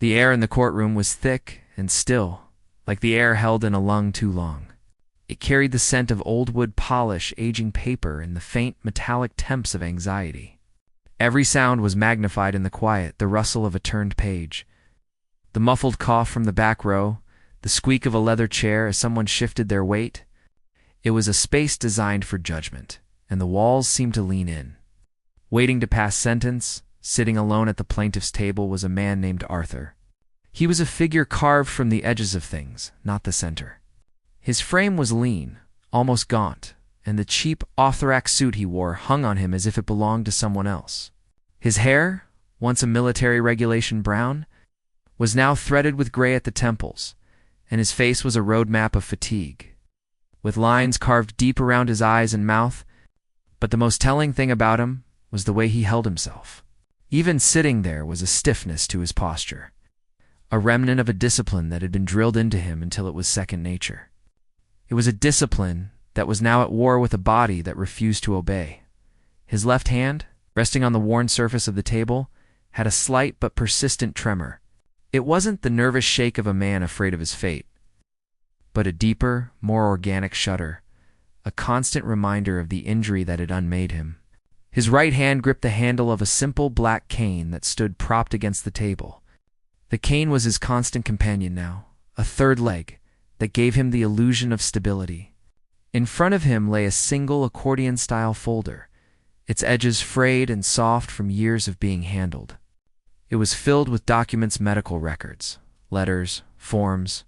The air in the courtroom was thick and still, like the air held in a lung too long. It carried the scent of old wood polish, aging paper, and the faint metallic temps of anxiety. Every sound was magnified in the quiet, the rustle of a turned page, the muffled cough from the back row, the squeak of a leather chair as someone shifted their weight. It was a space designed for judgment, and the walls seemed to lean in. Waiting to pass sentence, sitting alone at the plaintiff's table, was a man named Arthur. He was a figure carved from the edges of things, not the center. His frame was lean, almost gaunt, and the cheap off-the-rack suit he wore hung on him as if it belonged to someone else. His hair, once a military regulation brown, was now threaded with gray at the temples, and his face was a road map of fatigue, with lines carved deep around his eyes and mouth. But the most telling thing about him was the way he held himself. Even sitting there was a stiffness to his posture, a remnant of a discipline that had been drilled into him until it was second nature. It was a discipline that was now at war with a body that refused to obey. His left hand, resting on the worn surface of the table, had a slight but persistent tremor. It wasn't the nervous shake of a man afraid of his fate, but a deeper, more organic shudder, a constant reminder of the injury that had unmade him. His right hand gripped the handle of a simple black cane that stood propped against the table. The cane was his constant companion now, a third leg that gave him the illusion of stability. In front of him lay a single accordion-style folder, its edges frayed and soft from years of being handled. It was filled with documents, medical records, letters, forms,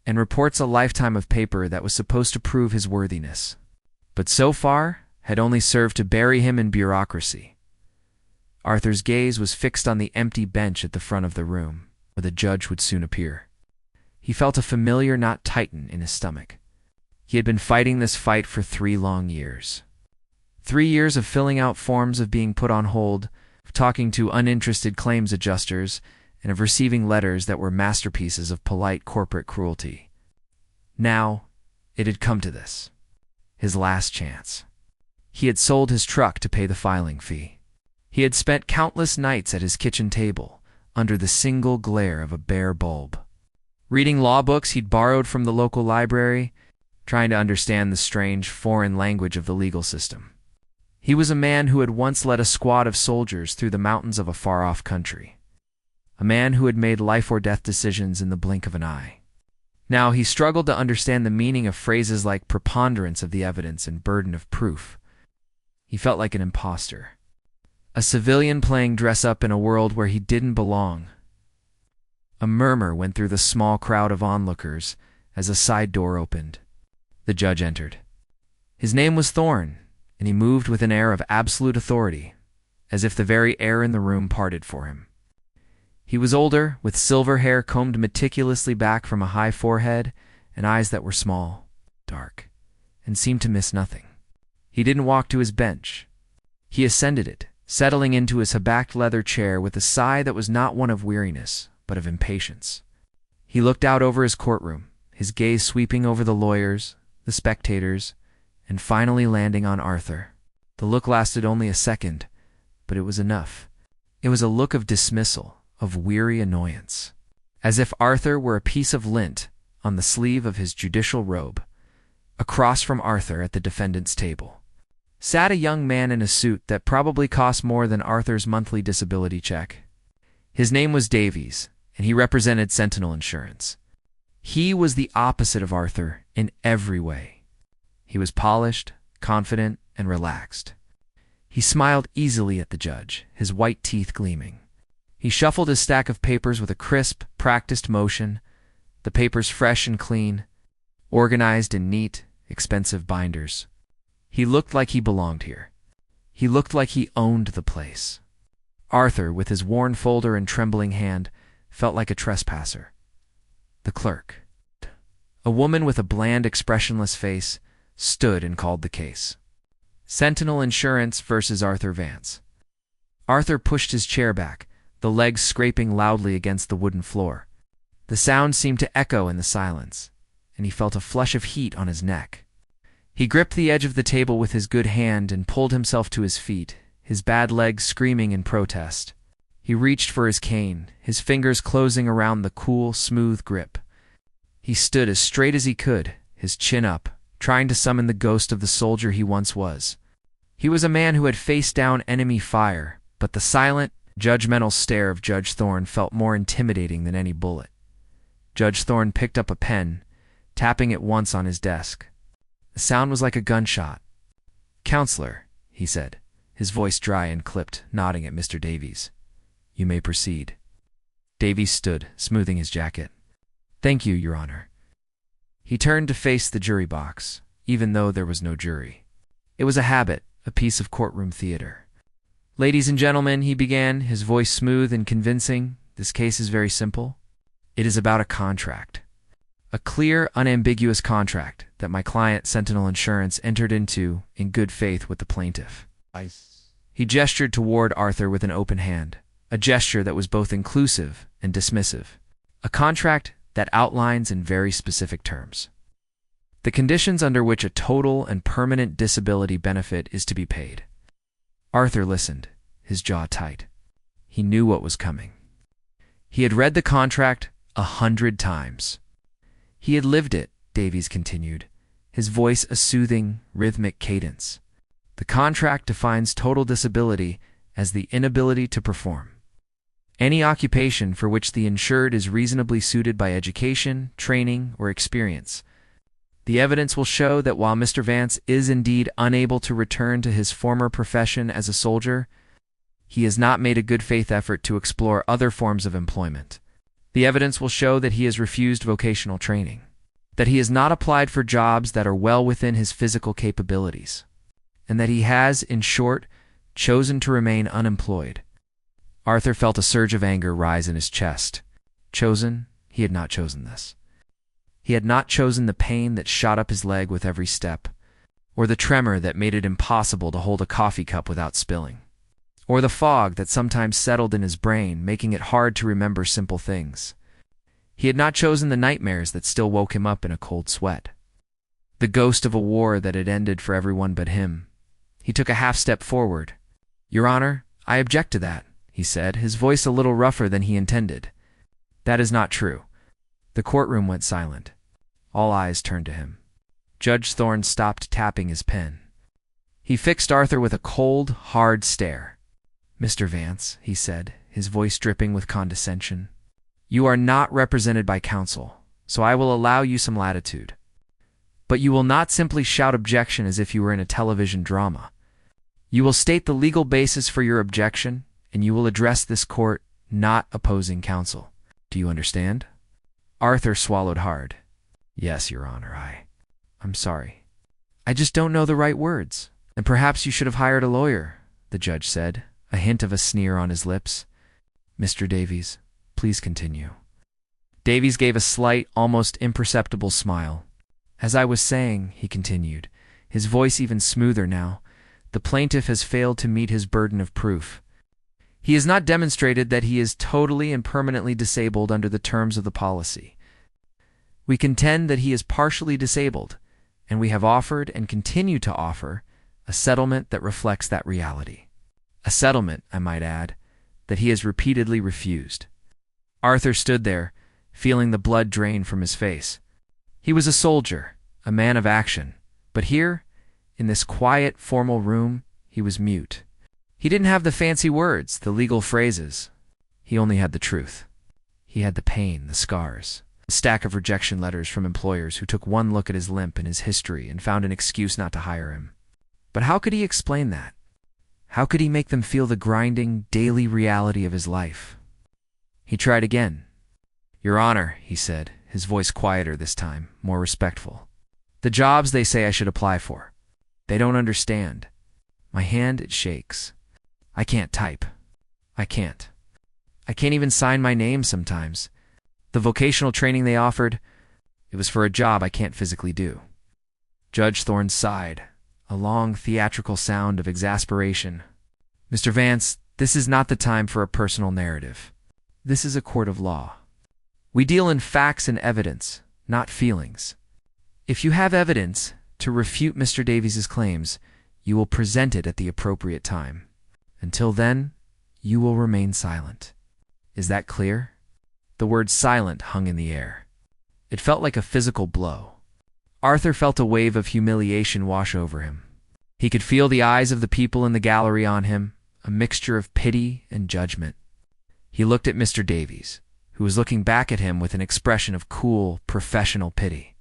and reports, a lifetime of paper that was supposed to prove his worthiness, but so far had only served to bury him in bureaucracy. Arthur's gaze was fixed on the empty bench at the front of the room, where the judge would soon appear. He felt a familiar knot tighten in his stomach. He had been fighting this fight for 3 long years. 3 years of filling out forms, of being put on hold, of talking to uninterested claims adjusters, and of receiving letters that were masterpieces of polite corporate cruelty. Now, it had come to this. His last chance. He had sold his truck to pay the filing fee. He had spent countless nights at his kitchen table, under the single glare of a bare bulb, reading law books he'd borrowed from the local library, trying to understand the strange foreign language of the legal system. He was a man who had once led a squad of soldiers through the mountains of a far-off country, a man who had made life-or-death decisions in the blink of an eye. Now he struggled to understand the meaning of phrases like preponderance of the evidence and burden of proof. He felt like an imposter, a civilian playing dress-up in a world where he didn't belong. A murmur went through the small crowd of onlookers as a side door opened. The judge entered. His name was Thorne, and he moved with an air of absolute authority, as if the very air in the room parted for him. He was older, with silver hair combed meticulously back from a high forehead and eyes that were small, dark, and seemed to miss nothing. He didn't walk to his bench. He ascended it, settling into his backed leather chair with a sigh that was not one of weariness, but of impatience. He looked out over his courtroom, his gaze sweeping over the lawyers, the spectators, and finally landing on Arthur. The look lasted only a second, but it was enough. It was a look of dismissal, of weary annoyance, as if Arthur were a piece of lint on the sleeve of his judicial robe. Across from Arthur at the defendant's table sat a young man in a suit that probably cost more than Arthur's monthly disability check. His name was Davies, and he represented Sentinel Insurance. He was the opposite of Arthur in every way. He was polished, confident, and relaxed. He smiled easily at the judge, his white teeth gleaming. He shuffled his stack of papers with a crisp, practiced motion, the papers fresh and clean, organized in neat, expensive binders. He looked like he belonged here. He looked like he owned the place. Arthur, with his worn folder and trembling hand, felt like a trespasser. The clerk, a woman with a bland, expressionless face, stood and called the case. Sentinel Insurance versus Arthur Vance. Arthur pushed his chair back, the legs scraping loudly against the wooden floor. The sound seemed to echo in the silence, and he felt a flush of heat on his neck. He gripped the edge of the table with his good hand and pulled himself to his feet, his bad legs screaming in protest. He reached for his cane, his fingers closing around the cool, smooth grip. He stood as straight as he could, his chin up, trying to summon the ghost of the soldier he once was. He was a man who had faced down enemy fire, but the silent, judgmental stare of Judge Thorne felt more intimidating than any bullet. Judge Thorne picked up a pen, tapping it once on his desk. The sound was like a gunshot. "Counselor," he said, his voice dry and clipped, nodding at Mr. Davies. "You may proceed." Davies stood, smoothing his jacket. "Thank you, Your Honor." He turned to face the jury box, even though there was no jury. It was a habit, a piece of courtroom theater. "Ladies and gentlemen," he began, his voice smooth and convincing, "this case is very simple. It is about a contract. A clear, unambiguous contract that my client, Sentinel Insurance, entered into in good faith with the plaintiff." He gestured toward Arthur with an open hand, a gesture that was both inclusive and dismissive. A contract that outlines in very specific terms the conditions under which a total and permanent disability benefit is to be paid. Arthur listened, his jaw tight. He knew what was coming. He had read the contract 100 times. He had lived it, Davies continued, his voice a soothing, rhythmic cadence. The contract defines total disability as the inability to perform any occupation for which the insured is reasonably suited by education, training, or experience. The evidence will show that while Mr. Vance is indeed unable to return to his former profession as a soldier, he has not made a good faith effort to explore other forms of employment. The evidence will show that he has refused vocational training, that he has not applied for jobs that are well within his physical capabilities, and that he has, in short, chosen to remain unemployed. Arthur felt a surge of anger rise in his chest. Chosen? He had not chosen this. He had not chosen the pain that shot up his leg with every step, or the tremor that made it impossible to hold a coffee cup without spilling, or the fog that sometimes settled in his brain, making it hard to remember simple things. He had not chosen the nightmares that still woke him up in a cold sweat, the ghost of a war that had ended for everyone but him. He took a half step forward. "Your Honor, I object to that," he said, his voice a little rougher than he intended. "That is not true." The courtroom went silent. All eyes turned to him. Judge Thorne stopped tapping his pen. He fixed Arthur with a cold, hard stare. "Mr. Vance," he said, his voice dripping with condescension, "you are not represented by counsel, so I will allow you some latitude. But you will not simply shout objection as if you were in a television drama. You will state the legal basis for your objection, and you will address this court, not opposing counsel. Do you understand?" Arthur swallowed hard. "Yes, Your Honor, I'm sorry. I just don't know the right words. And perhaps you should have hired a lawyer," the judge said, a hint of a sneer on his lips. "Mr. Davies, please continue." Davies gave a slight, almost imperceptible smile. "As I was saying," he continued, his voice even smoother now, "the plaintiff has failed to meet his burden of proof. He has not demonstrated that he is totally and permanently disabled under the terms of the policy. We contend that he is partially disabled, and we have offered and continue to offer a settlement that reflects that reality. A settlement, I might add, that he has repeatedly refused." Arthur stood there, feeling the blood drain from his face. He was a soldier, a man of action, but here, in this quiet, formal room, he was mute. He didn't have the fancy words, the legal phrases. He only had the truth. He had the pain, the scars, a stack of rejection letters from employers who took one look at his limp and his history and found an excuse not to hire him. But how could he explain that? How could he make them feel the grinding, daily reality of his life? He tried again. "Your Honor," he said, his voice quieter this time, more respectful. "The jobs they say I should apply for. They don't understand. My hand, it shakes. I can't type. I can't even sign my name sometimes. The vocational training they offered, it was for a job I can't physically do." Judge Thorne sighed, a long theatrical sound of exasperation. "Mr. Vance, this is not the time for a personal narrative. This is a court of law. We deal in facts and evidence, not feelings. If you have evidence to refute Mr. Davies's claims, you will present it at the appropriate time. Until then, You will remain silent. Is that clear? The word silent hung in the air. It felt like a physical blow. Arthur felt a wave of humiliation wash over him. He could feel the eyes of the people in the gallery on him, a mixture of pity and judgment. He looked at Mr. Davies, who was looking back at him with an expression of cool, professional pity.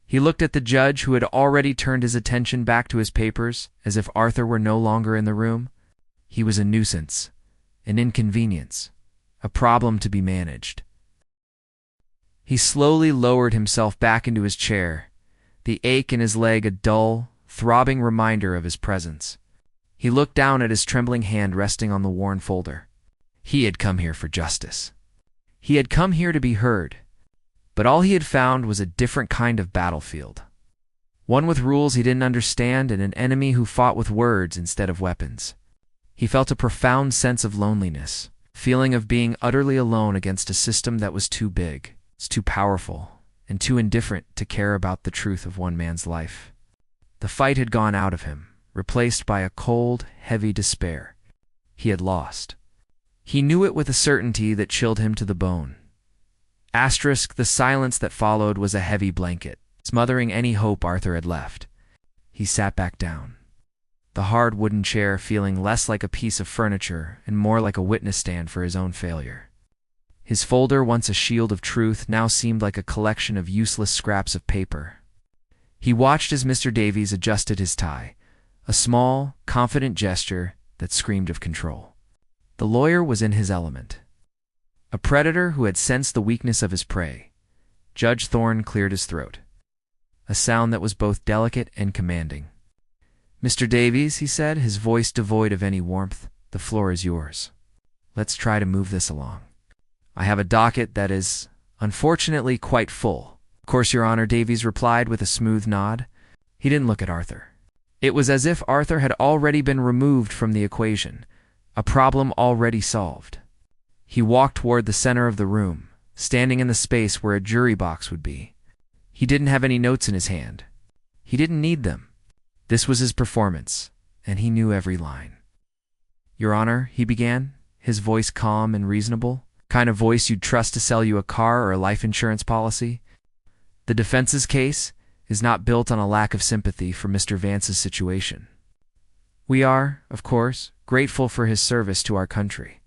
He looked at the judge, who had already turned his attention back to his papers, as if Arthur were no longer in the room. He was a nuisance, an inconvenience, a problem to be managed. He slowly lowered himself back into his chair, the ache in his leg a dull, throbbing reminder of his presence. He looked down at his trembling hand resting on the worn folder. He had come here for justice. He had come here to be heard. But all he had found was a different kind of battlefield. One with rules he didn't understand and an enemy who fought with words instead of weapons. He felt a profound sense of loneliness, feeling of being utterly alone against a system that was too big, too powerful, and too indifferent to care about the truth of one man's life. The fight had gone out of him, replaced by a cold, heavy despair. He had lost. He knew it with a certainty that chilled him to the bone. The silence that followed was a heavy blanket, smothering any hope Arthur had left. He sat back down, the hard wooden chair feeling less like a piece of furniture and more like a witness stand for his own failure. His folder, once a shield of truth, now seemed like a collection of useless scraps of paper. He watched as Mr. Davies adjusted his tie, a small, confident gesture that screamed of control. The lawyer was in his element. A predator who had sensed the weakness of his prey. Judge Thorne cleared his throat, a sound that was both delicate and commanding. "Mr. Davies," he said, his voice devoid of any warmth, "the floor is yours. Let's try to move this along. I have a docket that is, unfortunately, quite full." "Of course, Your Honor," Davies replied with a smooth nod. He didn't look at Arthur. It was as if Arthur had already been removed from the equation, a problem already solved. He walked toward the center of the room, standing in the space where a jury box would be. He didn't have any notes in his hand. He didn't need them. This was his performance, and he knew every line. "Your Honor," he began, his voice calm and reasonable, kind of voice you'd trust to sell you a car or a life insurance policy. "The defense's case is not built on a lack of sympathy for Mr. Vance's situation. We are, of course, grateful for his service to our country.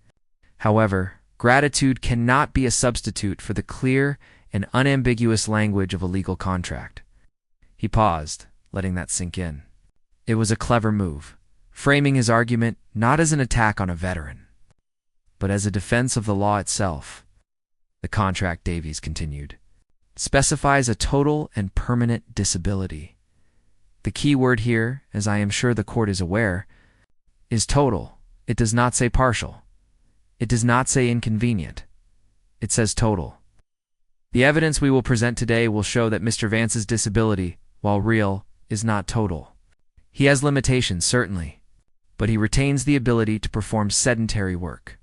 However, gratitude cannot be a substitute for the clear and unambiguous language of a legal contract." He paused, letting that sink in. It was a clever move, framing his argument not as an attack on a veteran, but as a defense of the law itself. "The contract," Davies continued, "specifies a total and permanent disability. The key word here, as I am sure the court is aware, is total. It does not say partial. It does not say inconvenient. It says total. The evidence we will present today will show that Mr. Vance's disability, while real, is not total. He has limitations, certainly, but he retains the ability to perform sedentary work."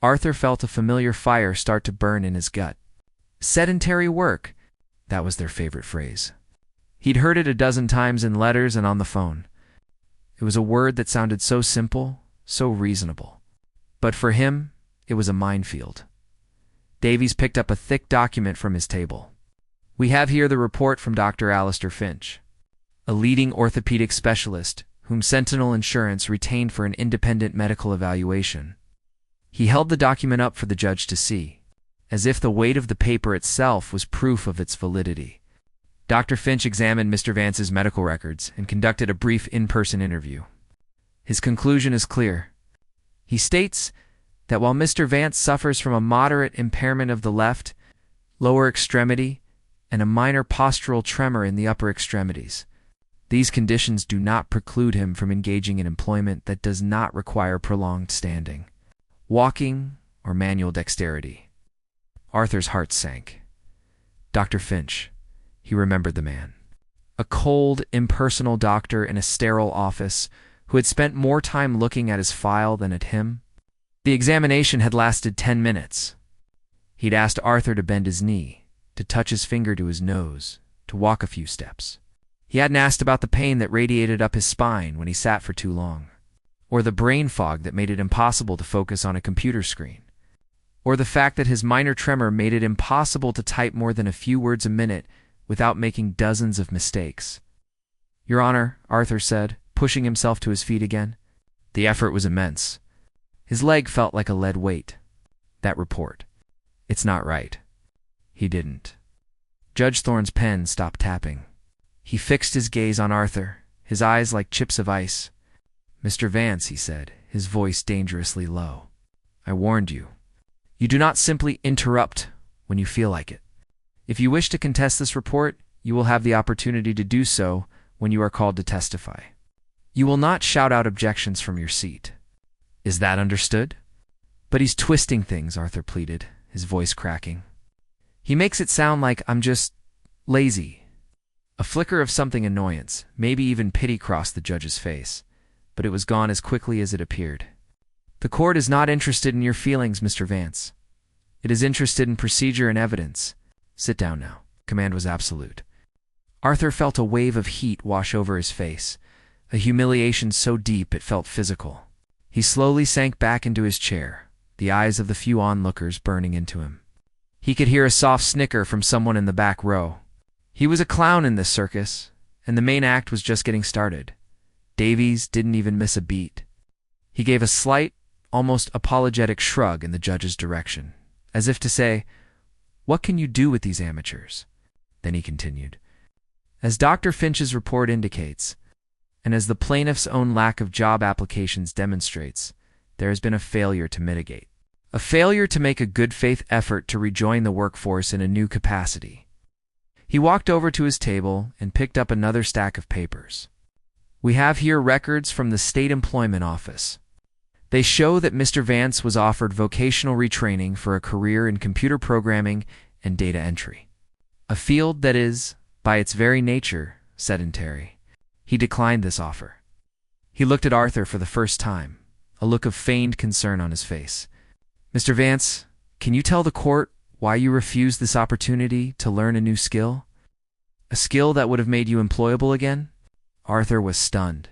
Arthur felt a familiar fire start to burn in his gut. Sedentary work, that was their favorite phrase. He'd heard it a dozen times in letters and on the phone. It was a word that sounded so simple, so reasonable. But for him, it was a minefield. Davies picked up a thick document from his table. "We have here the report from Dr. Alistair Finch, a leading orthopedic specialist whom Sentinel Insurance retained for an independent medical evaluation." He held the document up for the judge to see, as if the weight of the paper itself was proof of its validity. Dr. Finch examined Mr. Vance's medical records and conducted a brief in-person interview. His conclusion is clear. He states that while Mr. Vance suffers from a moderate impairment of the left, lower extremity, and a minor postural tremor in the upper extremities, these conditions do not preclude him from engaging in employment that does not require prolonged standing, walking, or manual dexterity. Arthur's heart sank. Dr. Finch, he remembered the man. A cold, impersonal doctor in a sterile office who had spent more time looking at his file than at him. The examination had lasted 10 minutes. He'd asked Arthur to bend his knee, to touch his finger to his nose, to walk a few steps. He hadn't asked about the pain that radiated up his spine when he sat for too long. or the brain fog that made it impossible to focus on a computer screen, or the fact that his minor tremor made it impossible to type more than a few words a minute without making dozens of mistakes. "Your Honor," Arthur said, pushing himself to his feet again. The effort was immense. His leg felt like a lead weight. "That report. It's not right." He didn't. Judge Thorne's pen stopped tapping. He fixed his gaze on Arthur, his eyes like chips of ice. "Mr. Vance," he said, his voice dangerously low, "I warned you. You do not simply interrupt when you feel like it. If you wish to contest this report, you will have the opportunity to do so when you are called to testify. You will not shout out objections from your seat. Is that understood?" "But he's twisting things," Arthur pleaded, his voice cracking. "He makes it sound like I'm just lazy." A flicker of something annoyance, maybe even pity, crossed the judge's face, but it was gone as quickly as it appeared. "The court is not interested in your feelings, Mr. Vance. It is interested in procedure and evidence. Sit down now." Command was absolute. Arthur felt a wave of heat wash over his face, a humiliation so deep it felt physical. He slowly sank back into his chair, the eyes of the few onlookers burning into him. He could hear a soft snicker from someone in the back row. He was a clown in this circus, and the main act was just getting started. Davies didn't even miss a beat. He gave a slight, almost apologetic shrug in the judge's direction, as if to say, "What can you do with these amateurs?" Then he continued, "As Dr. Finch's report indicates, and as the plaintiff's own lack of job applications demonstrates, there has been a failure to mitigate. A failure to make a good-faith effort to rejoin the workforce in a new capacity." He walked over to his table and picked up another stack of papers. "We have here records from the State Employment Office. They show that Mr. Vance was offered vocational retraining for a career in computer programming and data entry, a field that is, by its very nature, sedentary. He declined this offer." He looked at Arthur for the first time, a look of feigned concern on his face. "Mr. Vance, can you tell the court why you refused this opportunity to learn a new skill? A skill that would have made you employable again?" Arthur was stunned.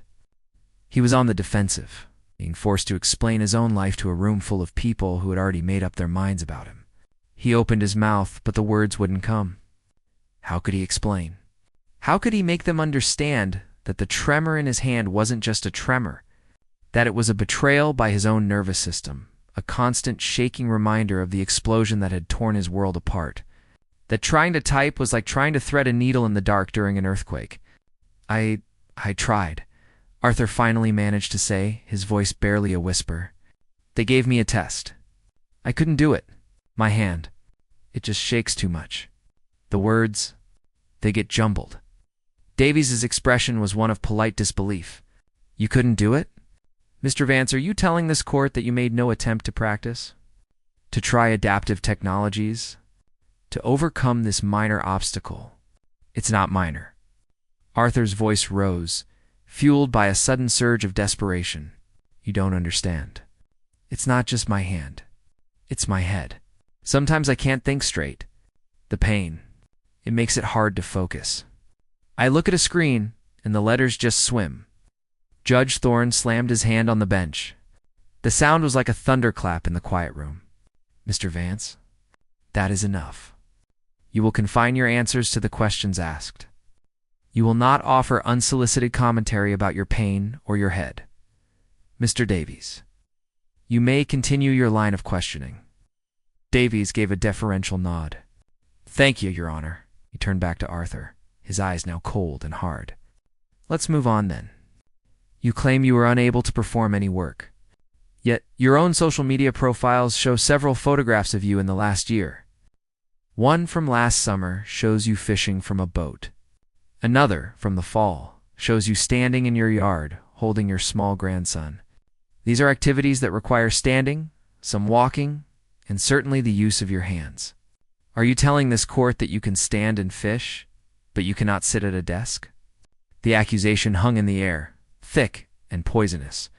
He was on the defensive, being forced to explain his own life to a room full of people who had already made up their minds about him. He opened his mouth, but the words wouldn't come. How could he explain? How could he make them understand that the tremor in his hand wasn't just a tremor, that it was a betrayal by his own nervous system, a constant shaking reminder of the explosion that had torn his world apart, that trying to type was like trying to thread a needle in the dark during an earthquake? I tried," Arthur finally managed to say, his voice barely a whisper. "They gave me a test. I couldn't do it. My hand. It just shakes too much. The words, they get jumbled." Davies's expression was one of polite disbelief. "You couldn't do it? Mr. Vance, are you telling this court that you made no attempt to practice? To try adaptive technologies? To overcome this minor obstacle?" "It's not minor." Arthur's voice rose, fueled by a sudden surge of desperation. "You don't understand. It's not just my hand. It's my head. Sometimes I can't think straight. The pain. It makes it hard to focus. I look at a screen, and the letters just swim." Judge Thorne slammed his hand on the bench. The sound was like a thunderclap in the quiet room. "Mr. Vance, that is enough. You will confine your answers to the questions asked. You will not offer unsolicited commentary about your pain or your head. Mr. Davies, you may continue your line of questioning." Davies gave a deferential nod. "Thank you, Your Honor." He turned back to Arthur, his eyes now cold and hard. "Let's move on then. You claim you were unable to perform any work. Yet your own social media profiles show several photographs of you in the last year. One from last summer shows you fishing from a boat. Another, from the fall, shows you standing in your yard holding your small grandson. These are activities that require standing, some walking, and certainly the use of your hands. Are you telling this court that you can stand and fish, but you cannot sit at a desk?" The accusation hung in the air, thick and poisonous.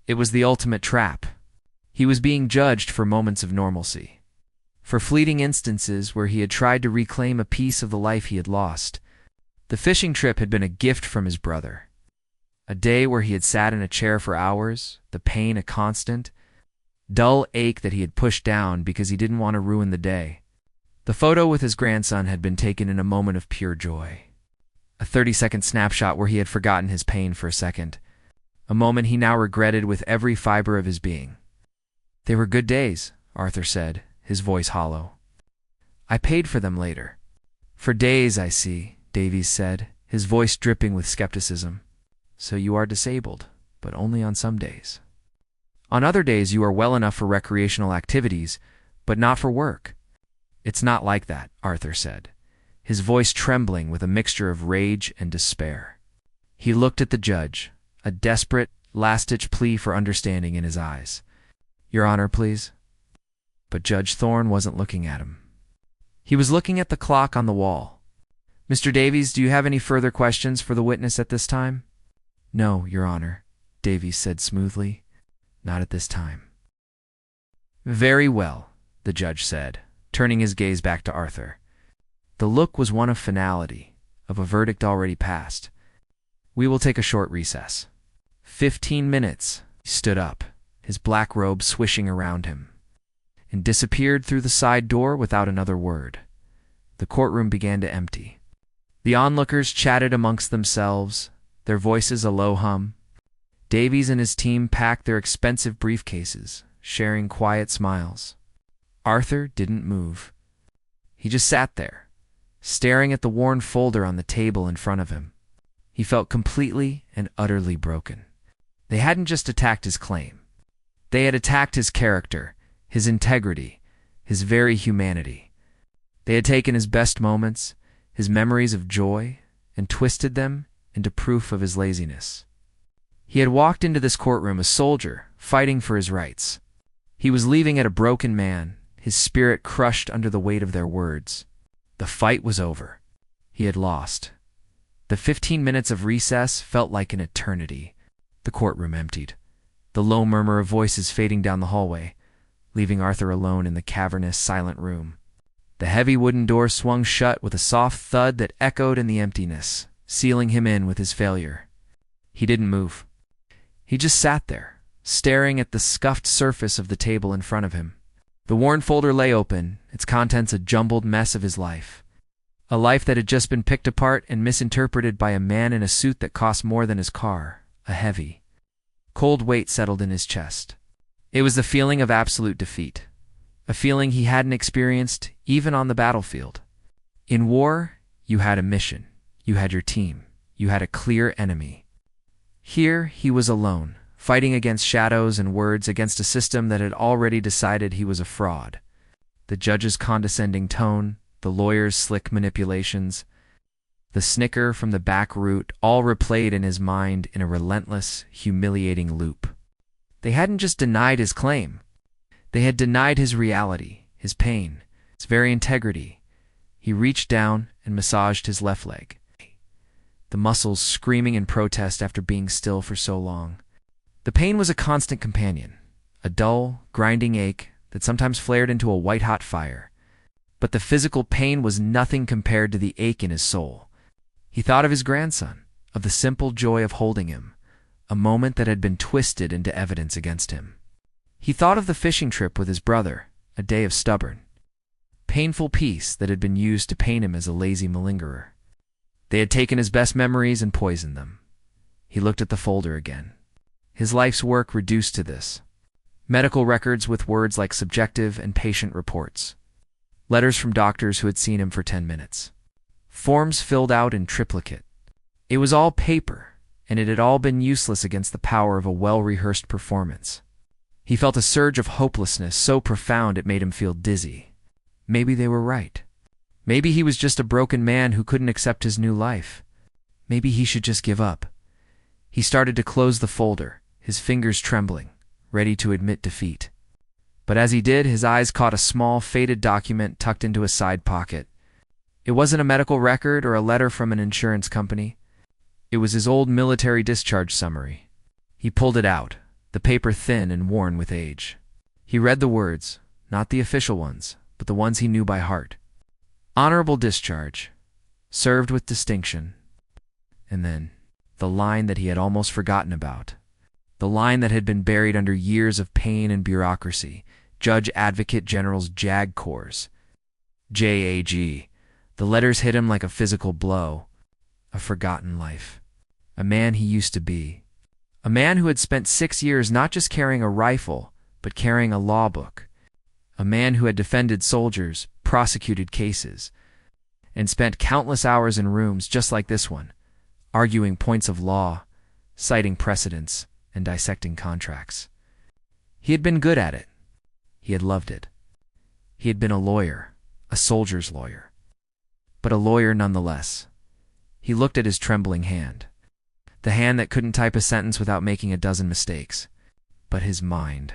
It was the ultimate trap. He was being judged for moments of normalcy, for fleeting instances where he had tried to reclaim a piece of the life he had lost. The fishing trip had been a gift from his brother. A day where he had sat in a chair for hours, the pain a constant, dull ache that he had pushed down because he didn't want to ruin the day. The photo with his grandson had been taken in a moment of pure joy. A 30-second snapshot where he had forgotten his pain for a second. A moment he now regretted with every fiber of his being. "They were good days," Arthur said, his voice hollow. "I paid for them later." "For days, I see," Davies said, his voice dripping with skepticism. "So you are disabled, but only on some days. On other days you are well enough for recreational activities, but not for work." "It's not like that," Arthur said, his voice trembling with a mixture of rage and despair. He looked at the judge, a desperate, last-ditch plea for understanding in his eyes. "Your Honor, please." But Judge Thorne wasn't looking at him. He was looking at the clock on the wall. "Mr. Davies, do you have any further questions for the witness at this time?" "No, Your Honor," Davies said smoothly. "Not at this time." "Very well," the judge said, turning his gaze back to Arthur. The look was one of finality, of a verdict already passed. "We will take a short recess." 15 minutes. He stood up, his black robe swishing around him, and disappeared through the side door without another word. The courtroom began to empty. The onlookers chatted amongst themselves, their voices a low hum. Davies and his team packed their expensive briefcases, sharing quiet smiles. Arthur didn't move. He just sat there, staring at the worn folder on the table in front of him. He felt completely and utterly broken. They hadn't just attacked his claim. They had attacked his character, his integrity, his very humanity. They had taken his best moments, his memories of joy, and twisted them into proof of his laziness. He had walked into this courtroom a soldier, fighting for his rights. He was leaving it a broken man, his spirit crushed under the weight of their words. The fight was over. He had lost. The 15 minutes of recess felt like an eternity. The courtroom emptied, the low murmur of voices fading down the hallway, leaving Arthur alone in the cavernous, silent room. The heavy wooden door swung shut with a soft thud that echoed in the emptiness, sealing him in with his failure. He didn't move. He just sat there, staring at the scuffed surface of the table in front of him. The worn folder lay open, its contents a jumbled mess of his life. A life that had just been picked apart and misinterpreted by a man in a suit that cost more than his car. A heavy, cold weight settled in his chest. It was the feeling of absolute defeat, a feeling he hadn't experienced even on the battlefield. In war, you had a mission, you had your team, you had a clear enemy. Here he was alone, fighting against shadows and words, against a system that had already decided he was a fraud. The judge's condescending tone, the lawyer's slick manipulations, the snicker from the back root, all replayed in his mind in a relentless, humiliating loop. They hadn't just denied his claim. They had denied his reality, his pain, his very integrity. He reached down and massaged his left leg, the muscles screaming in protest after being still for so long. The pain was a constant companion, a dull, grinding ache that sometimes flared into a white-hot fire. But the physical pain was nothing compared to the ache in his soul. He thought of his grandson, of the simple joy of holding him, a moment that had been twisted into evidence against him. He thought of the fishing trip with his brother, a day of stubborn, painful peace that had been used to paint him as a lazy malingerer. They had taken his best memories and poisoned them. He looked at the folder again. His life's work reduced to this. Medical records with words like subjective and patient reports. Letters from doctors who had seen him for 10 minutes. Forms filled out in triplicate. It was all paper, and it had all been useless against the power of a well-rehearsed performance. He felt a surge of hopelessness so profound it made him feel dizzy. Maybe they were right. Maybe he was just a broken man who couldn't accept his new life. Maybe he should just give up. He started to close the folder, his fingers trembling, ready to admit defeat. But as he did, his eyes caught a small, faded document tucked into a side pocket. It wasn't a medical record or a letter from an insurance company. It was his old military discharge summary. He pulled it out, the paper thin and worn with age. He read the words, not the official ones, but the ones he knew by heart. Honorable discharge. Served with distinction. And then, the line that he had almost forgotten about. The line that had been buried under years of pain and bureaucracy. Judge Advocate General's JAG Corps. JAG. The letters hit him like a physical blow. A forgotten life. A man he used to be. A man who had spent 6 years not just carrying a rifle, but carrying a law book. A man who had defended soldiers, prosecuted cases, and spent countless hours in rooms just like this one, arguing points of law, citing precedents, and dissecting contracts. He had been good at it. He had loved it. He had been a lawyer, a soldier's lawyer, but a lawyer nonetheless. He looked at his trembling hand, the hand that couldn't type a sentence without making a dozen mistakes. But his mind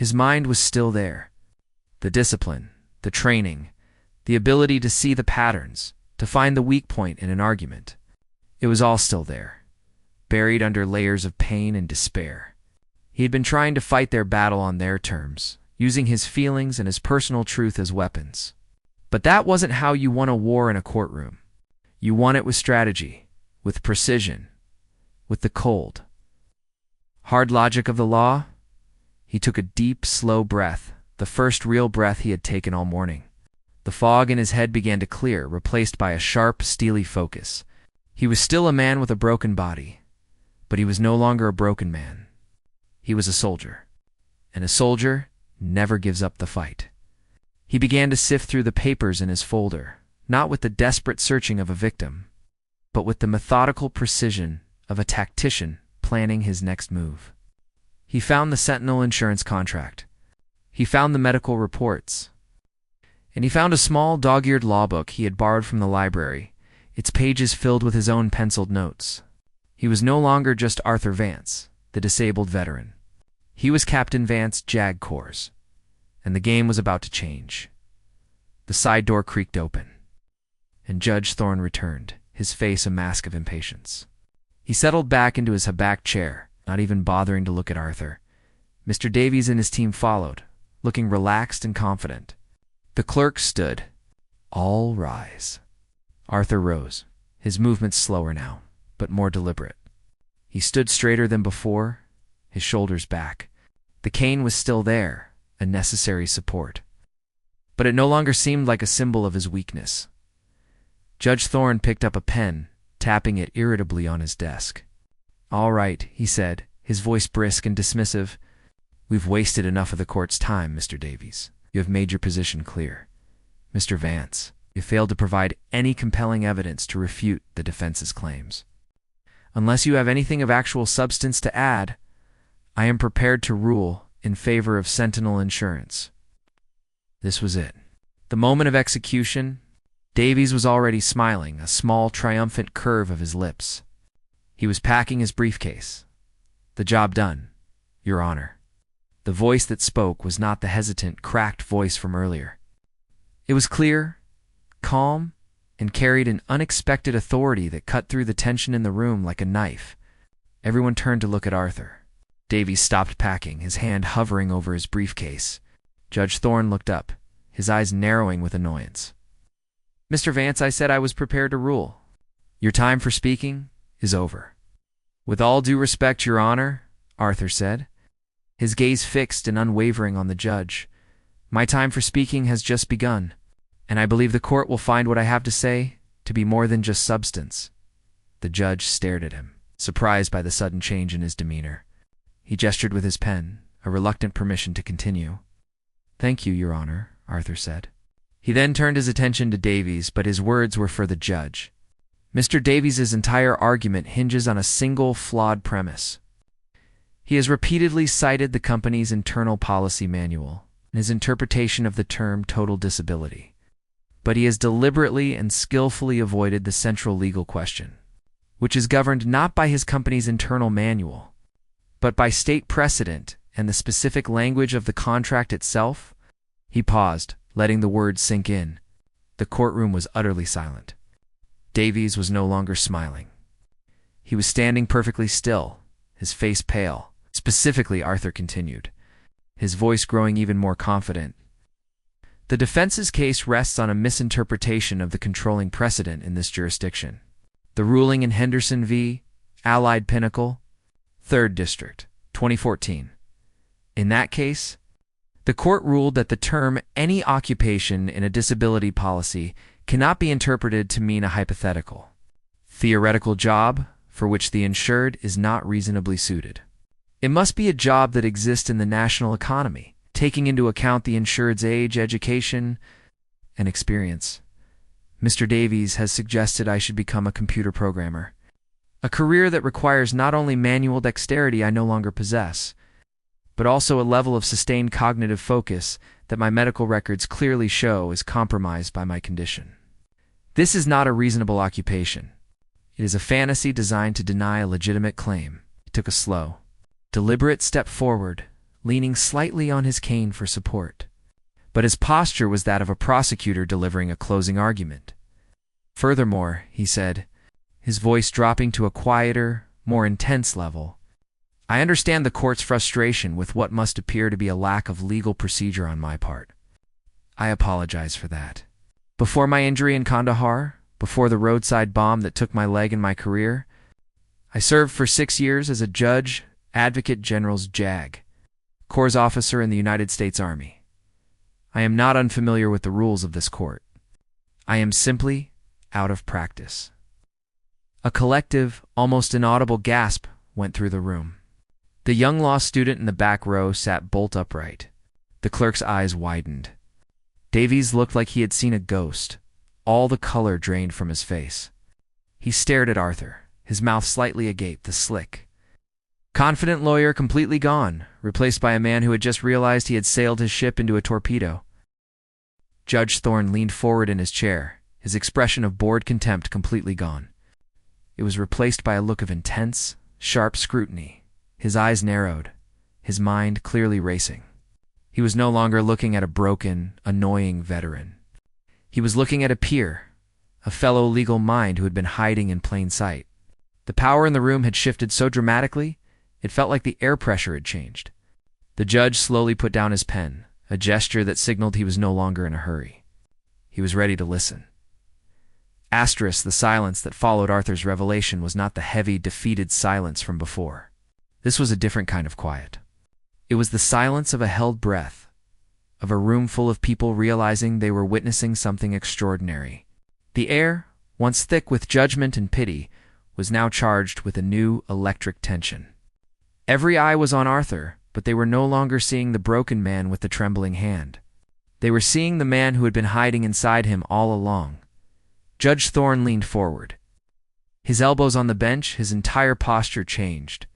was still there. The discipline, the training, the ability to see the patterns, to find the weak point in an argument. It was all still there, buried under layers of pain and despair. He had been trying to fight their battle on their terms, using his feelings and his personal truth as weapons. But that wasn't how you won a war in a courtroom. You won it with strategy, with precision, with the cold, hard logic of the law. He took a deep, slow breath, the first real breath he had taken all morning. The fog in his head began to clear, replaced by a sharp, steely focus. He was still a man with a broken body, but he was no longer a broken man. He was a soldier, and a soldier never gives up the fight. He began to sift through the papers in his folder, not with the desperate searching of a victim, but with the methodical precision of a tactician planning his next move. He found the Sentinel insurance contract. He found the medical reports. And he found a small, dog-eared law book he had borrowed from the library, its pages filled with his own penciled notes. He was no longer just Arthur Vance, the disabled veteran. He was Captain Vance, JAG Corps, and the game was about to change. The side door creaked open, and Judge Thorne returned, his face a mask of impatience. He settled back into his haback chair, not even bothering to look at Arthur. Mr. Davies and his team followed, looking relaxed and confident. The clerk stood. All rise. Arthur rose, his movements slower now, but more deliberate. He stood straighter than before, his shoulders back. The cane was still there, a necessary support. But it no longer seemed like a symbol of his weakness. Judge Thorne picked up a pen, tapping it irritably on his desk. "All right," he said, his voice brisk and dismissive. "We've wasted enough of the court's time, Mr. Davies. You have made your position clear. Mr. Vance, you failed to provide any compelling evidence to refute the defense's claims. Unless you have anything of actual substance to add, I am prepared to rule in favor of Sentinel Insurance." This was it. The moment of execution. Davies was already smiling, a small, triumphant curve of his lips. He was packing his briefcase. "The job done, Your Honor." The voice that spoke was not the hesitant, cracked voice from earlier. It was clear, calm, and carried an unexpected authority that cut through the tension in the room like a knife. Everyone turned to look at Arthur. Davies stopped packing, his hand hovering over his briefcase. Judge Thorne looked up, his eyes narrowing with annoyance. "Mr. Vance, I said I was prepared to rule. Your time for speaking is over." "With all due respect, Your Honor," Arthur said, his gaze fixed and unwavering on the judge, "my time for speaking has just begun, and I believe the court will find what I have to say to be more than just substance." The judge stared at him, surprised by the sudden change in his demeanor. He gestured with his pen, a reluctant permission to continue. "Thank you, Your Honor," Arthur said. He then turned his attention to Davies, but his words were for the judge. "Mr. Davies's entire argument hinges on a single flawed premise. He has repeatedly cited the company's internal policy manual and his interpretation of the term total disability. But he has deliberately and skillfully avoided the central legal question, which is governed not by his company's internal manual, but by state precedent and the specific language of the contract itself." He paused, letting the words sink in. The courtroom was utterly silent. Davies was no longer smiling. He was standing perfectly still, his face pale. "Specifically," Arthur continued, his voice growing even more confident, "the defense's case rests on a misinterpretation of the controlling precedent in this jurisdiction. The ruling in Henderson v. Allied Pinnacle, 3rd District, 2014. In that case, the court ruled that the term any occupation in a disability policy cannot be interpreted to mean a hypothetical, theoretical job for which the insured is not reasonably suited. It must be a job that exists in the national economy, taking into account the insured's age, education, and experience. Mr. Davies has suggested I should become a computer programmer, a career that requires not only manual dexterity I no longer possess, but also a level of sustained cognitive focus that my medical records clearly show is compromised by my condition. This is not a reasonable occupation. It is a fantasy designed to deny a legitimate claim. He took a slow, deliberate step forward, leaning slightly on his cane for support. But his posture was that of a prosecutor delivering a closing argument. Furthermore, he said, his voice dropping to a quieter, more intense level, I understand the court's frustration with what must appear to be a lack of legal procedure on my part. I apologize for that. Before my injury in Kandahar, before the roadside bomb that took my leg and my career, I served for 6 years as a judge, Advocate General's JAG, Corps officer in the United States Army. I am not unfamiliar with the rules of this court. I am simply out of practice. A collective, almost inaudible gasp went through the room. The young law student in the back row sat bolt upright. The clerk's eyes widened. Davies looked like he had seen a ghost. All the color drained from his face. He stared at Arthur, his mouth slightly agape, the slick, confident lawyer completely gone, replaced by a man who had just realized he had sailed his ship into a torpedo. Judge Thorne leaned forward in his chair, his expression of bored contempt completely gone. It was replaced by a look of intense, sharp scrutiny. His eyes narrowed, his mind clearly racing. He was no longer looking at a broken, annoying veteran. He was looking at a peer, a fellow legal mind who had been hiding in plain sight. The power in the room had shifted so dramatically, it felt like the air pressure had changed. The judge slowly put down his pen, a gesture that signaled he was no longer in a hurry. He was ready to listen. The silence that followed Arthur's revelation was not the heavy, defeated silence from before. This was a different kind of quiet. It was the silence of a held breath, of a room full of people realizing they were witnessing something extraordinary. The air, once thick with judgment and pity, was now charged with a new electric tension. Every eye was on Arthur, but they were no longer seeing the broken man with the trembling hand. They were seeing the man who had been hiding inside him all along. Judge Thorne leaned forward. His elbows on the bench, his entire posture changed.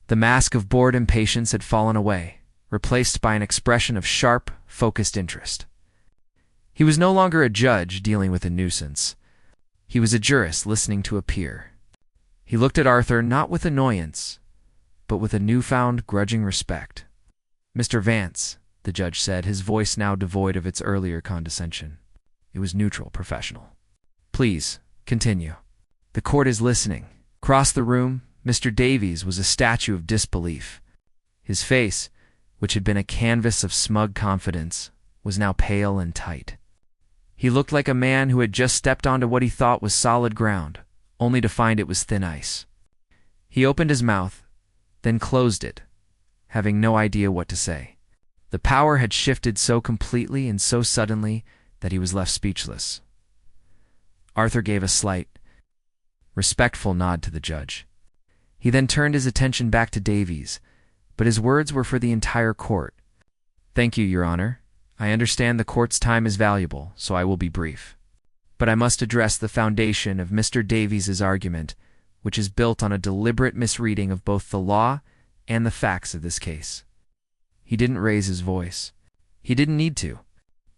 The mask of bored impatience had fallen away, replaced by an expression of sharp, focused interest. He was no longer a judge dealing with a nuisance. He was a jurist listening to a peer. He looked at Arthur not with annoyance, but with a newfound, grudging respect. "Mr. Vance," the judge said, his voice now devoid of its earlier condescension. It was neutral, professional. "Please, continue. The court is listening." Across the room, Mr. Davies was a statue of disbelief. His face, which had been a canvas of smug confidence, was now pale and tight. He looked like a man who had just stepped onto what he thought was solid ground, only to find it was thin ice. He opened his mouth, then closed it, having no idea what to say. The power had shifted so completely and so suddenly that he was left speechless. Arthur gave a slight, respectful nod to the judge. He then turned his attention back to Davies, but his words were for the entire court. "Thank you, Your Honor. I understand the court's time is valuable, so I will be brief. But I must address the foundation of Mr. Davies's argument, which is built on a deliberate misreading of both the law and the facts of this case." He didn't raise his voice. He didn't need to.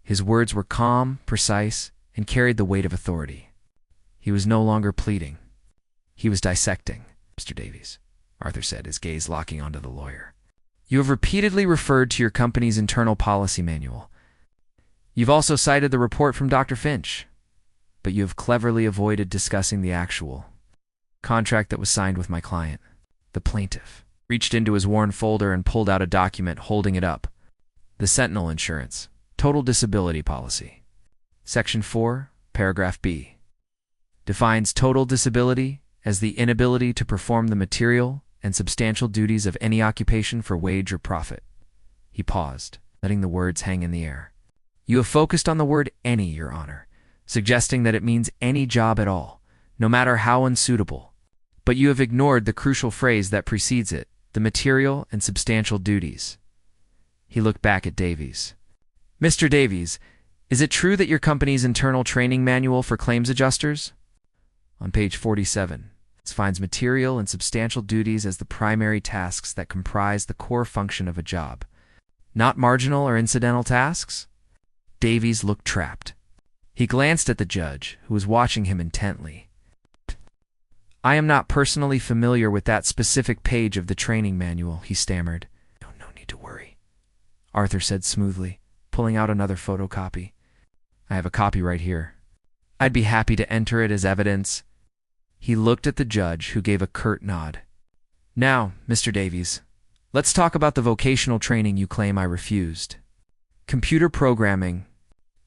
His words were calm, precise, and carried the weight of authority. He was no longer pleading. He was dissecting. "Mr. Davies," Arthur said, his gaze locking onto the lawyer, "you have repeatedly referred to your company's internal policy manual. You've also cited the report from Dr. Finch, but you have cleverly avoided discussing the actual contract that was signed with my client." The plaintiff reached into his worn folder and pulled out a document, holding it up. "The Sentinel Insurance, Total Disability Policy. Section 4, Paragraph B. Defines total disability as the inability to perform the material and substantial duties of any occupation for wage or profit. He paused, letting the words hang in the air. You have focused on the word any, Your Honor, suggesting that it means any job at all, no matter how unsuitable. But you have ignored the crucial phrase that precedes it, the material and substantial duties. He looked back at Davies. Mr. Davies, is it true that your company's internal training manual for claims adjusters? On page 47, it finds material and substantial duties as the primary tasks that comprise the core function of a job, not marginal or incidental tasks? Davies looked trapped. He glanced at the judge, who was watching him intently. I am not personally familiar with that specific page of the training manual, he stammered. No need to worry, Arthur said smoothly, pulling out another photocopy. I have a copy right here. I'd be happy to enter it as evidence. He looked at the judge, who gave a curt nod. Now, Mr. Davies, let's talk about the vocational training you claim I refused. Computer programming.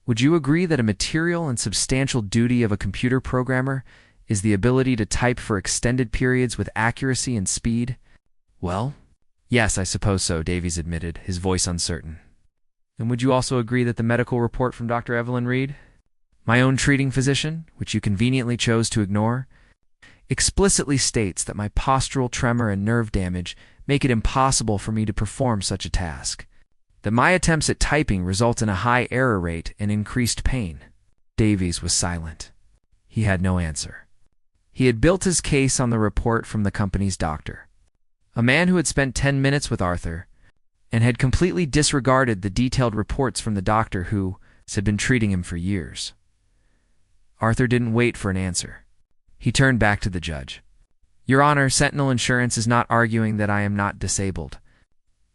Would you agree that a material and substantial duty of a computer programmer is the ability to type for extended periods with accuracy and speed? Well, yes, I suppose so, Davies admitted, his voice uncertain. And would you also agree that the medical report from Dr. Evelyn Reed, my own treating physician, which you conveniently chose to ignore, explicitly states that my postural tremor and nerve damage make it impossible for me to perform such a task, that my attempts at typing result in a high error rate and increased pain? Davies was silent. He had no answer. He had built his case on the report from the company's doctor, a man who had spent 10 minutes with Arthur and had completely disregarded the detailed reports from the doctor who had been treating him for years. Arthur didn't wait for an answer. He turned back to the judge. Your Honor, Sentinel Insurance is not arguing that I am not disabled.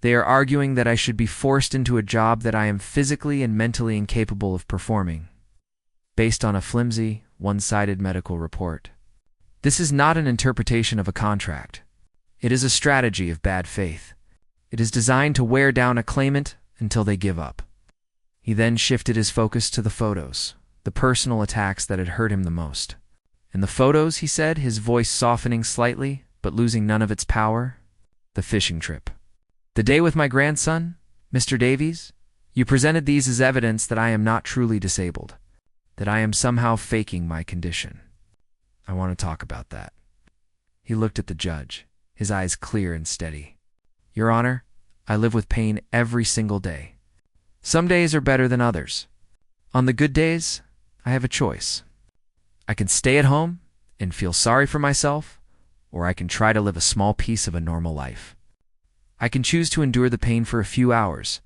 They are arguing that I should be forced into a job that I am physically and mentally incapable of performing, based on a flimsy, one-sided medical report. This is not an interpretation of a contract. It is a strategy of bad faith. It is designed to wear down a claimant until they give up. He then shifted his focus to the photos, the personal attacks that had hurt him the most. And the photos, he said, his voice softening slightly, but losing none of its power, the fishing trip. The day with my grandson, Mr. Davies, you presented these as evidence that I am not truly disabled, that I am somehow faking my condition. I want to talk about that. He looked at the judge, his eyes clear and steady. Your Honor, I live with pain every single day. Some days are better than others. On the good days, I have a choice. I can stay at home and feel sorry for myself, or I can try to live a small piece of a normal life. I can choose to endure the pain for a few hours,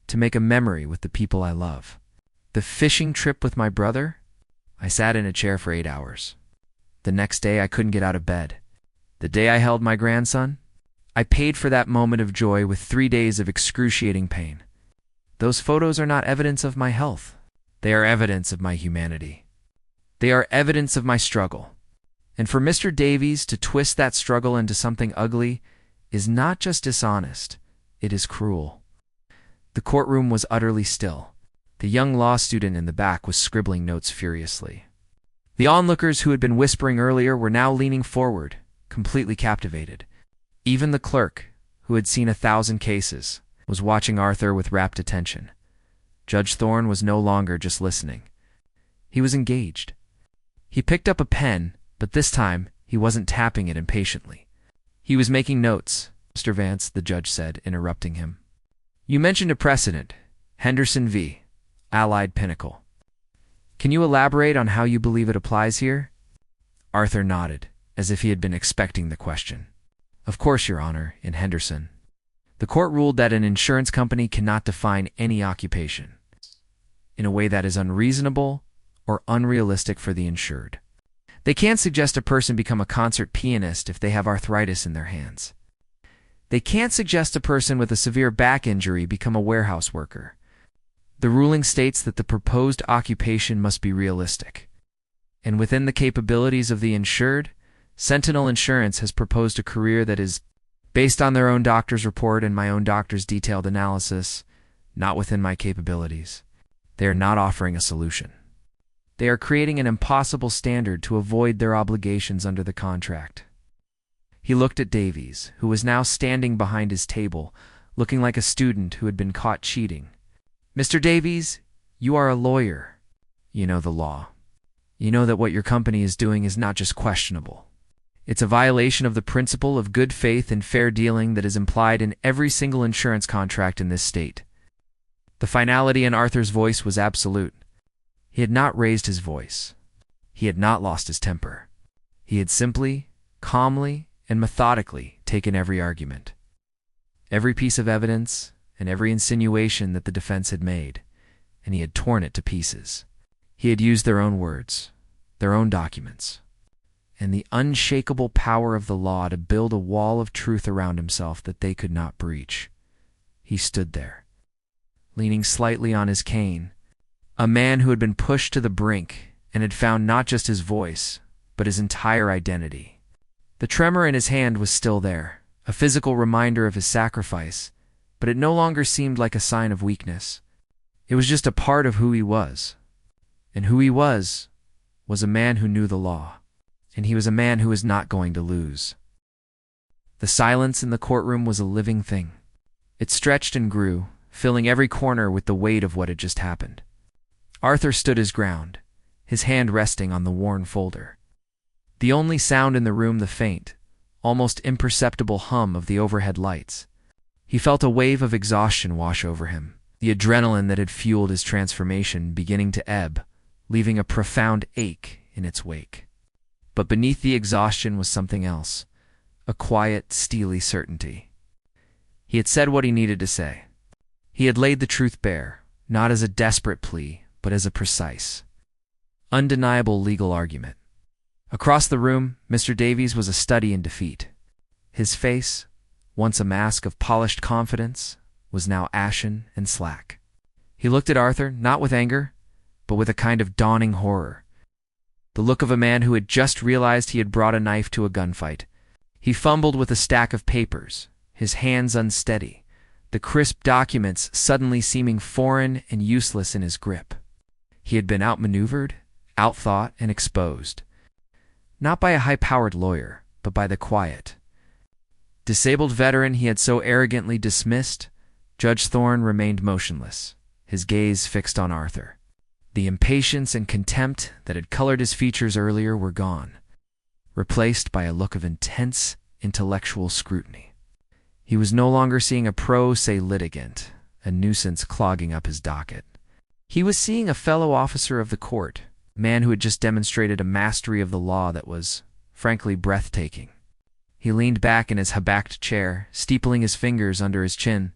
to make a memory with the people I love. The fishing trip with my brother, I sat in a chair for 8 hours. The next day I couldn't get out of bed. The day I held my grandson, I paid for that moment of joy with 3 days of excruciating pain. Those photos are not evidence of my health. They are evidence of my humanity. They are evidence of my struggle. And for Mr. Davies to twist that struggle into something ugly is not just dishonest, it is cruel. The courtroom was utterly still. The young law student in the back was scribbling notes furiously. The onlookers who had been whispering earlier were now leaning forward, completely captivated. Even the clerk, who had seen 1,000 cases, was watching Arthur with rapt attention. Judge Thorne was no longer just listening. He was engaged. He picked up a pen, but this time he wasn't tapping it impatiently. He was making notes. Mr. Vance, the judge said, interrupting him. You mentioned a precedent, Henderson v. Allied Pinnacle. Can you elaborate on how you believe it applies here? Arthur nodded, as if he had been expecting the question. Of course, Your Honor, in Henderson, the court ruled that an insurance company cannot define any occupation in a way that is unreasonable or unrealistic for the insured. They can't suggest a person become a concert pianist if they have arthritis in their hands. They can't suggest a person with a severe back injury become a warehouse worker. The ruling states that the proposed occupation must be realistic. And within the capabilities of the insured, Sentinel Insurance has proposed a career that is based on their own doctor's report and my own doctor's detailed analysis, not within my capabilities. They are not offering a solution. They are creating an impossible standard to avoid their obligations under the contract. He looked at Davies, who was now standing behind his table, looking like a student who had been caught cheating. "Mr. Davies, you are a lawyer. You know the law. You know that what your company is doing is not just questionable. It's a violation of the principle of good faith and fair dealing that is implied in every single insurance contract in this state." The finality in Arthur's voice was absolute. He had not raised his voice. He had not lost his temper. He had simply, calmly, and methodically taken every argument, every piece of evidence, and every insinuation that the defense had made, and he had torn it to pieces. He had used their own words, their own documents, and the unshakable power of the law to build a wall of truth around himself that they could not breach. He stood there, leaning slightly on his cane, a man who had been pushed to the brink and had found not just his voice, but his entire identity. The tremor in his hand was still there, a physical reminder of his sacrifice, but it no longer seemed like a sign of weakness. It was just a part of who he was. And who he was a man who knew the law, and he was a man who was not going to lose. The silence in the courtroom was a living thing. It stretched and grew, filling every corner with the weight of what had just happened. Arthur stood his ground, his hand resting on the worn folder. The only sound in the room the faint, almost imperceptible hum of the overhead lights. He felt a wave of exhaustion wash over him, the adrenaline that had fueled his transformation beginning to ebb, leaving a profound ache in its wake. But beneath the exhaustion was something else, a quiet, steely certainty. He had said what he needed to say. He had laid the truth bare, not as a desperate plea, but as a precise, undeniable legal argument. Across the room, Mr. Davies was a study in defeat. His face, once a mask of polished confidence, was now ashen and slack. He looked at Arthur, not with anger, but with a kind of dawning horror. The look of a man who had just realized he had brought a knife to a gunfight. He fumbled with a stack of papers, his hands unsteady, the crisp documents suddenly seeming foreign and useless in his grip. He had been outmaneuvered, outthought, and exposed. Not by a high-powered lawyer, but by the quiet, disabled veteran he had so arrogantly dismissed. Judge Thorne remained motionless, his gaze fixed on Arthur. The impatience and contempt that had colored his features earlier were gone, replaced by a look of intense, intellectual scrutiny. He was no longer seeing a pro se litigant, a nuisance clogging up his docket. He was seeing a fellow officer of the court, a man who had just demonstrated a mastery of the law that was, frankly, breathtaking. He leaned back in his high-backed chair, steepling his fingers under his chin,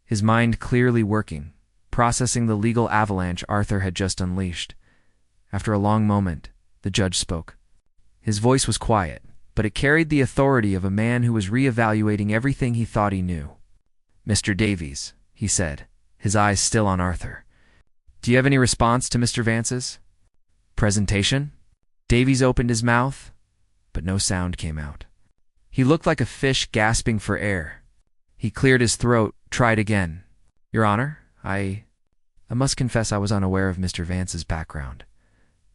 his mind clearly working, processing the legal avalanche Arthur had just unleashed. After a long moment, the judge spoke. His voice was quiet, but it carried the authority of a man who was reevaluating everything he thought he knew. "Mr. Davies," he said, his eyes still on Arthur, "do you have any response to Mr. Vance's presentation?" Davies opened his mouth, but no sound came out. He looked like a fish gasping for air. He cleared his throat, tried again. "Your Honor, I must confess I was unaware of Mr. Vance's background.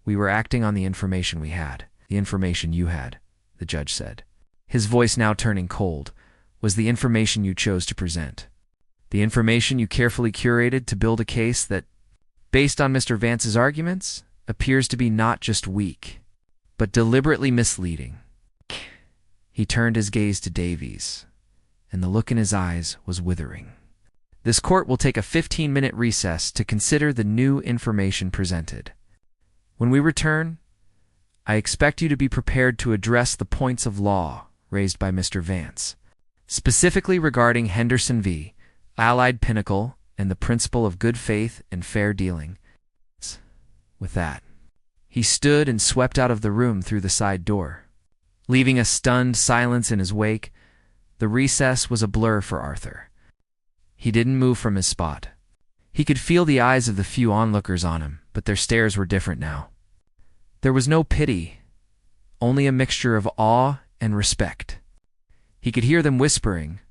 We were acting on the information we had, the information you had," the judge said, his voice now turning cold. "Was the information you chose to present, the information you carefully curated to build a case that, based on Mr. Vance's arguments, appears to be not just weak, but deliberately misleading." He turned his gaze to Davies, and the look in his eyes was withering. "This court will take a 15-minute recess to consider the new information presented. When we return, I expect you to be prepared to address the points of law raised by Mr. Vance, specifically regarding Henderson v. Allied Pinnacle and the principle of good faith and fair dealing." With that, he stood and swept out of the room through the side door, leaving a stunned silence in his wake. The recess was a blur for Arthur. He didn't move from his spot. He could feel the eyes of the few onlookers on him, but their stares were different now. There was no pity, only a mixture of awe and respect. He could hear them whispering,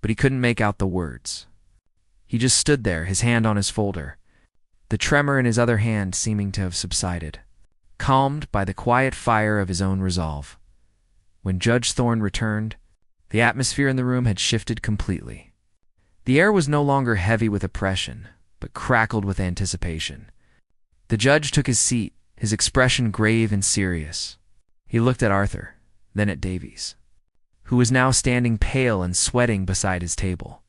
but he couldn't make out the words. He just stood there, his hand on his folder. the tremor in his other hand seeming to have subsided, calmed by the quiet fire of his own resolve. When Judge Thorne returned, the atmosphere in the room had shifted completely. The air was no longer heavy with oppression, but crackled with anticipation. The judge took his seat, his expression grave and serious. He looked at Arthur, then at Davies, who was now standing pale and sweating beside his table.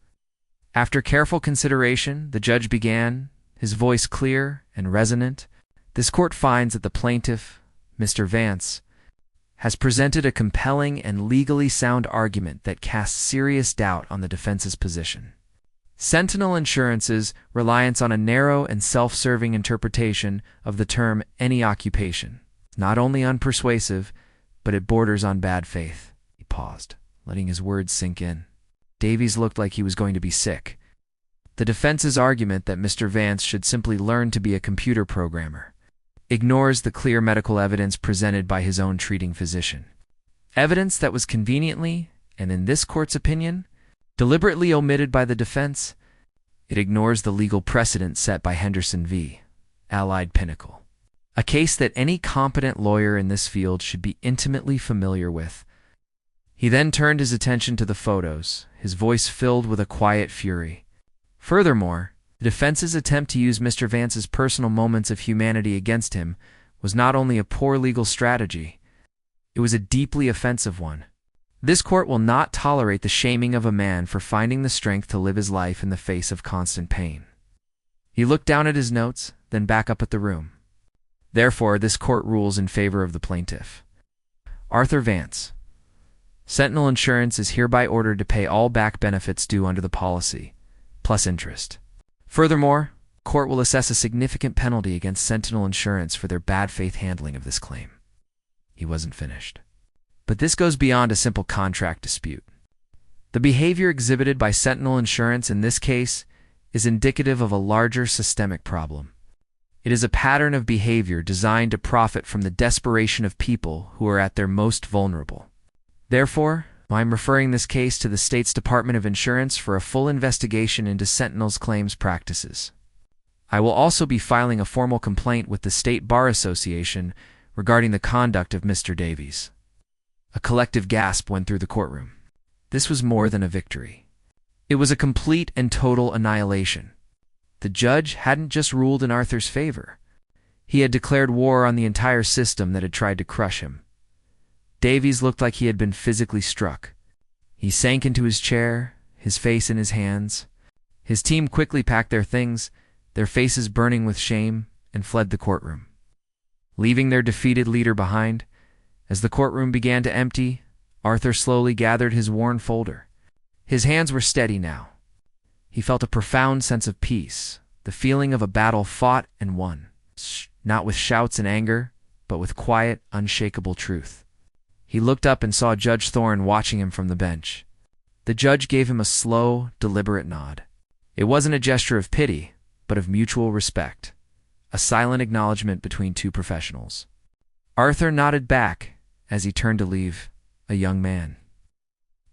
After careful consideration, the judge began, his voice clear and resonant. This court finds that the plaintiff, Mr. Vance, has presented a compelling and legally sound argument that casts serious doubt on the defense's position. Sentinel Insurance's reliance on a narrow and self-serving interpretation of the term any occupation is not only unpersuasive, but it borders on bad faith. He paused, letting his words sink in. Davies looked like he was going to be sick. The defense's argument that Mr. Vance should simply learn to be a computer programmer ignores the clear medical evidence presented by his own treating physician. Evidence that was conveniently, and in this court's opinion, deliberately omitted by the defense. It ignores the legal precedent set by Henderson v. Allied Pinnacle, a case that any competent lawyer in this field should be intimately familiar with. He then turned his attention to the photos, his voice filled with a quiet fury. Furthermore, the defense's attempt to use Mr. Vance's personal moments of humanity against him was not only a poor legal strategy, it was a deeply offensive one. This court will not tolerate the shaming of a man for finding the strength to live his life in the face of constant pain. He looked down at his notes, then back up at the room. Therefore, this court rules in favor of the plaintiff, Arthur Vance. Sentinel Insurance is hereby ordered to pay all back benefits due under the policy, plus interest. Furthermore, court will assess a significant penalty against Sentinel Insurance for their bad faith handling of this claim. He wasn't finished. But this goes beyond a simple contract dispute. The behavior exhibited by Sentinel Insurance in this case is indicative of a larger systemic problem. It is a pattern of behavior designed to profit from the desperation of people who are at their most vulnerable. Therefore, I'm referring this case to the state's Department of Insurance for a full investigation into Sentinel's claims practices. I will also be filing a formal complaint with the State Bar Association regarding the conduct of Mr. Davies. A collective gasp went through the courtroom. This was more than a victory. It was a complete and total annihilation. The judge hadn't just ruled in Arthur's favor. He had declared war on the entire system that had tried to crush him. Davies looked like he had been physically struck. He sank into his chair, his face in his hands. His team quickly packed their things, their faces burning with shame, and fled the courtroom, leaving their defeated leader behind. As the courtroom began to empty, Arthur slowly gathered his worn folder. His hands were steady now. He felt a profound sense of peace, the feeling of a battle fought and won, not with shouts and anger, but with quiet, unshakable truth. He looked up and saw Judge Thorne watching him from the bench. The judge gave him a slow, deliberate nod. It wasn't a gesture of pity, but of mutual respect, a silent acknowledgement between two professionals. Arthur nodded back as he turned to leave, a young man.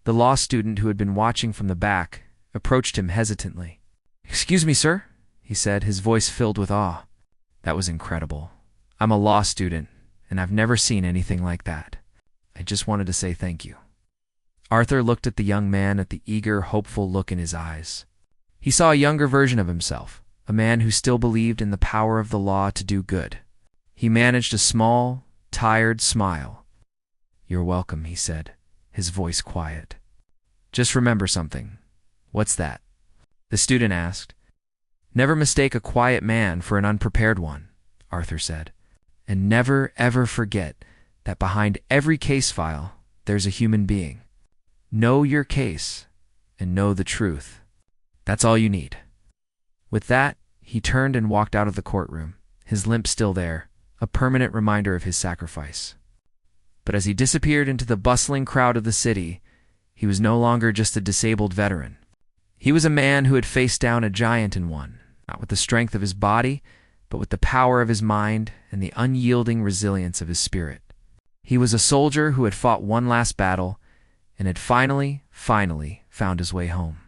The law student who had been watching from the back approached him hesitantly. "Excuse me, sir," he said, his voice filled with awe. "That was incredible. I'm a law student, and I've never seen anything like that. I just wanted to say thank you." Arthur looked at the young man at the eager, hopeful look in his eyes. He saw a younger version of himself, a man who still believed in the power of the law to do good. He managed a small, tired smile. "You're welcome," he said, his voice quiet. "Just remember something." "What's that?" the student asked. "Never mistake a quiet man for an unprepared one," Arthur said. "And never, ever forget that behind every case file, there's a human being. Know your case and know the truth. That's all you need." With that, he turned and walked out of the courtroom, his limp still there, a permanent reminder of his sacrifice. But as he disappeared into the bustling crowd of the city, he was no longer just a disabled veteran. He was a man who had faced down a giant and won, not with the strength of his body, but with the power of his mind and the unyielding resilience of his spirit. He was a soldier who had fought one last battle and had finally found his way home.